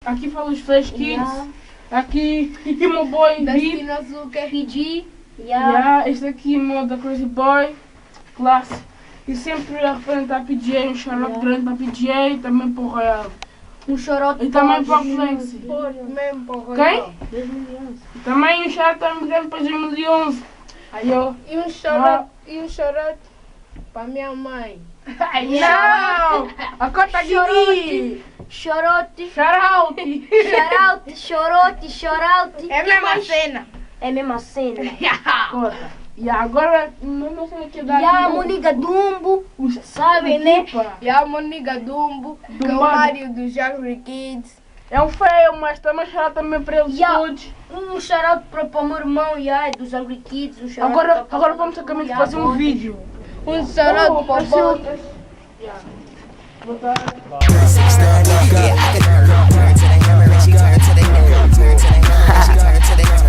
Aqui fala os Flash Kids. Aqui meu boy B. PG. Este aqui meu da Crazy Boy. Classe. E sempre a representar PJ, um shout grande para PJ, também para o Royal. Um chorote e também para o Flexi. Quem? 2011. E também um shout também grande para 2011. Aí eu. E um chorote para minha mãe. Ai, não! A cota aqui! Chorote. Chorote! Chorote. É a mesma cena. É a mesma cena. Cota. E agora, não sei o que dá. E a Moniga Dumbo, sabe, né? E a Moniga Dumbo, que é o Mário dos Angry Kids. É um feio, mas também shout também para eles todos. Um shout para o meu irmão, dos Angry Kids. Um agora vamos a caminho de fazer um vídeo. Um shout para o Botas.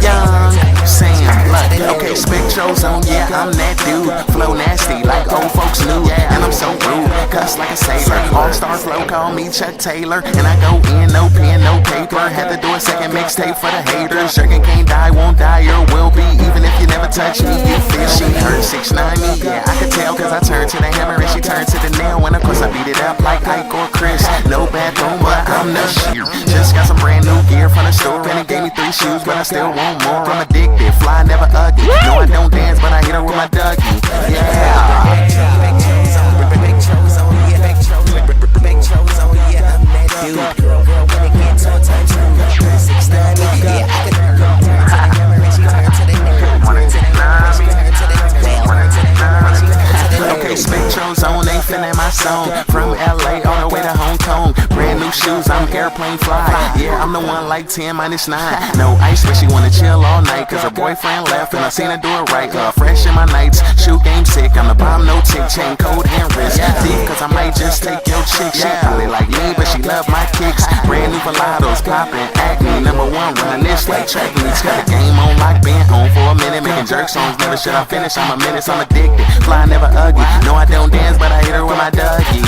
Young Sam, look, okay, Spectro's on, yeah, I'm that dude. Flow nasty, like old folks knew, and I'm so rude, cuss like a sailor. All-star flow, call me Chuck Taylor, and I go in, no pen, no paper. Had to do a second mixtape for the haters. Jerkin can't die, won't die, or will be, even if you never touch me, you feel she hurt 690, yeah, I could tell, cause I turned to the hammer and she turned to the nail, and of course I beat it up like Ike or Chris. No bad boom, but I'm the shit. Just got some brand new gear from the store, and it gave me 3 shoes, but I still want more. I'm addicted, fly never ugly. No, I don't dance, but I hit her with my Dougie. Okay, Spectro's on, they finna my song. From LA all the way to Hong Kong. Brand new shoes, I'm airplane fly. Yeah, I'm the one like 10 minus 9. No ice, but she wanna chill all night. Cause her boyfriend left and I seen her do it right. Fresh in my nights, shoe game sick. I'm the bomb, no tick, chain code and wrist. Deep, cause I might just take your chick. She probably like me, but she love my kicks. Brand new Velados, poppin', acne. Number 1, running this like track meets. Got the game on like been home for a minute. Making jerk songs, never should I finish. I'm a menace, I'm addicted. Fly never ugly. No, I don't dance, but I hit her with my Dougie.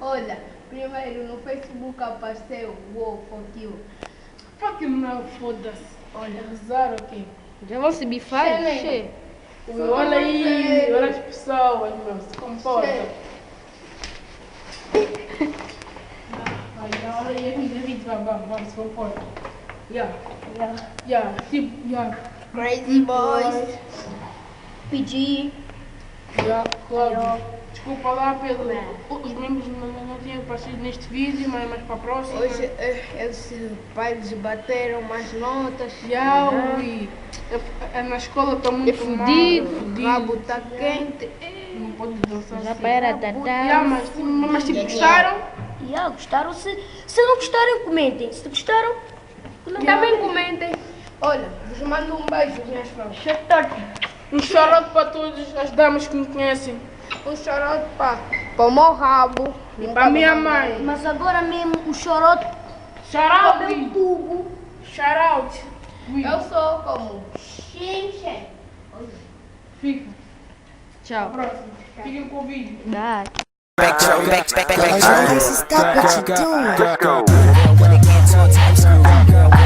Olha, primeiro no Facebook apareceu Wow, fuck you. Fuck you não, foda-se. Olha, rezar o quê? Já vão se bifar? Olha aí, olha as pessoas, meu, se comportam. Olha aí, David, vamos, se comportam. Crazy Boys. PG. Claro. Desculpa lá, Pedro. Os membros não tinham aparecido neste vídeo, mas para a próxima. Hoje eles pais bateram mais notas. Na escola está muito fudido. O rabo está quente. Não pode dançar Já assim. para dar. Mas tipo, gostaram? Gostaram. Se não gostarem, comentem. Se gostaram, também comentem. Olha, vos mando um beijo, minhas fãs. Um shout para todas as damas que me conhecem. Um chorote para o meu rabo e para a minha mãe. Mas agora mesmo o chorote Shout out, Cabelo Will. tubo. Shout out. Will. Eu sou como? Xenxen. Fica. Tchau. Próximo. Fiquem com o vídeo. Bye. Stop what you're doing. I wanna get to a type screw.